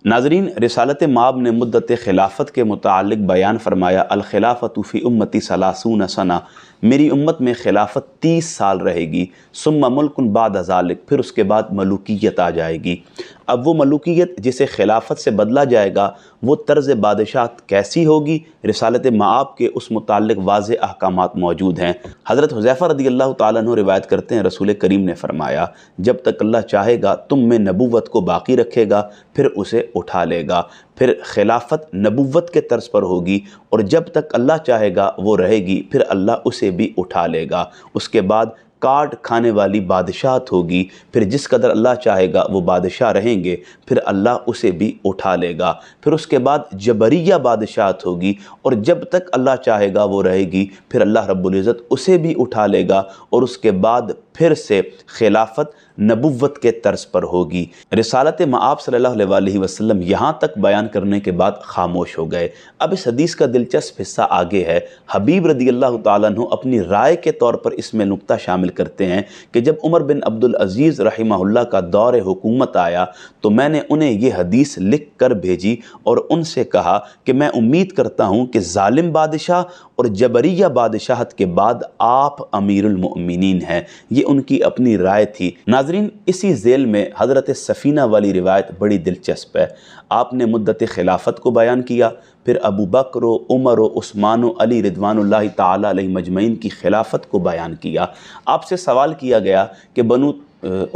नाज़रीन, रिसालत माब ने मुद्दत खिलाफत के मुतालिक बयान फरमाया, अल खिलाफतु फ़ी उम्मती सलासून सना, मेरी उम्मत में खिलाफत 30 साल रहेगी। सुम्मा मुल्कुन बाद ज़ालिक, फिर उसके बाद मलूकियत आ जाएगी। अब वो मलूकियत जिसे खिलाफत से बदला जाएगा वो तर्ज़ बादशाहत कैसी होगी, रिसालत माब के उस मुतालिक वाज़े अहकामात मौजूद हैं। हज़रत हुज़ैफ़ा रज़ियल्लाहु ताला अन्हु रिवायत करते हैं, रसूल करीम ने फरमाया, जब तक अल्लाह चाहेगा तुम में नबूवत को बाकी रखेगा, फिर उसे उठा लेगा। फिर खिलाफत नबूवत के तर्ज पर होगी, और जब तक अल्लाह चाहेगा वो रहेगी, फिर अल्लाह उसे भी उठा लेगा। उसके बाद काट खाने वाली बादशाहत होगी, फिर जिस कदर अल्लाह चाहेगा वो बादशाह रहेंगे, फिर अल्लाह उसे भी उठा लेगा। फिर उसके बाद जबरिया बादशाहत होगी, और जब तक अल्लाह चाहेगा वो रहेगी, फिर अल्लाह रब्बुल इज़्ज़त उसे भी उठा लेगा, और उसके बाद फिर से खिलाफत नबुव्वत के तर्ज पर होगी। रिसालत माब सल्लल्लाहु अलैहि वसल्लम यहाँ तक बयान करने के बाद खामोश हो गए। अब इस हदीस का दिलचस्प हिस्सा आगे है। हबीब रज़ियल्लाहु ताला अन्हु अपनी राय के तौर पर इसमें नुक्ता शामिल करते हैं कि जब उमर बिन अब्दुल अज़ीज़ रहिमहुल्लाह का दौर हुकूमत आया तो मैंने उन्हें ये हदीस लिख कर भेजी और उनसे कहा कि मैं उम्मीद करता हूँ कि ज़ालिम बादशाह और जबरिया बादशाहत के बाद आप अमीरुल मोमिनीन हैं। ये उनकी अपनी राय थी। नाज़रीन, इसी ज़ेल में हज़रत सफ़ीना वाली रिवायत बड़ी दिलचस्प है। आपने मुद्दत खिलाफत को बयान किया, फिर अबू बकर, उमर, उस्मान, अली रिदवानुल्लाहि ताला अलैहिम अजमईन की खिलाफत को बयान किया। आपसे सवाल किया गया कि बनु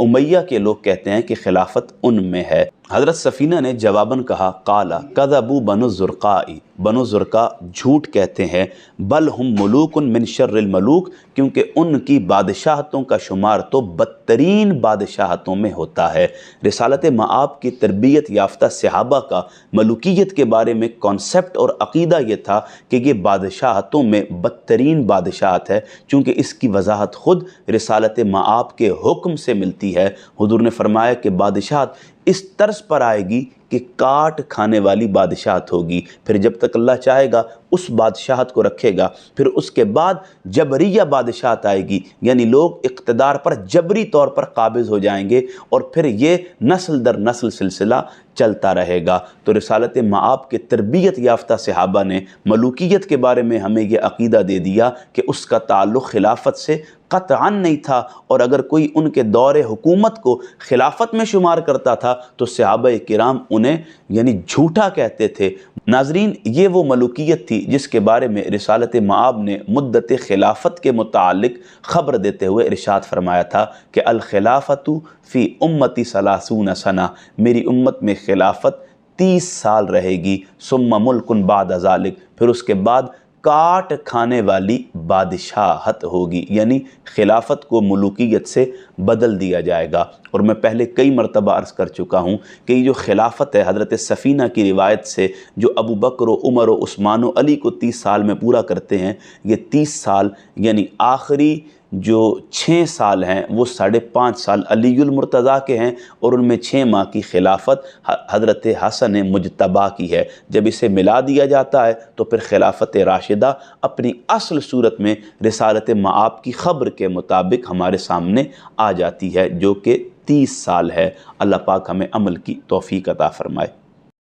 उमैया के लोग कहते हैं कि खिलाफत उनमें है। हज़रत सफ़ीना ने जवाबन कहा, काला कज़बू बनु ज़ुरक़ाई, बनु ज़ुरक़ा झूठ कहते हैं, बल हम मलूकुन मिन शर्रिल मलूक, क्योंकि उनकी बादशाहतों का शुमार तो बदतरीन बादशाहतों में होता है। रिसालत माब की तरबियत याफ्ता सहाबा का मलूकियत के बारे में कॉन्सेप्ट और अक़ीदा ये था कि ये बादशाहतों में बदतरीन बादशाहत है, चूँकि इसकी वजाहत ख़ुद रिसालत माब के हुक्म से मिलती है। हुज़ूर ने फरमाया कि बादशाहत इस तर्ज पर आएगी कि काट खाने वाली बादशाहत होगी, फिर जब तक अल्लाह चाहेगा उस बादशाहत को रखेगा। फिर उसके बाद जबरिया बादशाहत आएगी, यानी लोग इक़्तिदार पर जबरी तौर पर काबिज़ हो जाएंगे, और फिर ये नस्ल दर नस्ल सिलसिला चलता रहेगा। तो रिसालत माब के तरबियत याफ्ता सहाबा ने मलूकियत के बारे में हमें यह अक़ीदा दे दिया कि उसका ताल्लुक़ खिलाफत से क़त्अन नहीं था, और अगर कोई उनके दौरे हुकूमत को खिलाफत में शुमार करता था तो सहाबा किराम उन्हें यानी झूठा कहते थे। नाज़रीन, ये वो मलूकियत थी जिसके बारे में रिसालत माब ने मुद्दत खिलाफत के मुतालिक ख़बर देते हुए इरशाद फरमाया था कि अल खिलाफतु फ़ी उम्मती सलासून सना, मेरी उम्मत में खिलाफत 30 साल रहेगी। सुम्मा मुल्कुन बाद ज़ालिक, फिर उसके बाद काट खाने वाली बादशाहत होगी, यानी खिलाफत को मलूकियत से बदल दिया जाएगा। और मैं पहले कई मरतबा अर्ज़ कर चुका हूँ कि ये जो खिलाफत है हज़रत सफ़ीना की रिवायत से जो अबू बकर, उमर, उस्मान, अली को 30 साल में पूरा करते हैं, ये 30 साल यानी आखिरी जो 6 साल हैं वो 5.5 साल अलीयुल मुर्तज़ा के हैं, और उनमें 6 माह की खिलाफत हज़रत हसन मुजतबा की है। जब इसे मिला दिया जाता है तो फिर खिलाफत राशिदा अपनी असल सूरत में रिसालत माब की ख़बर के मुताबिक हमारे सामने आ जाती है, जो कि 30 साल है। अल्लाह पाक हमें अमल की तौफ़ीक़ अता फ़रमाए।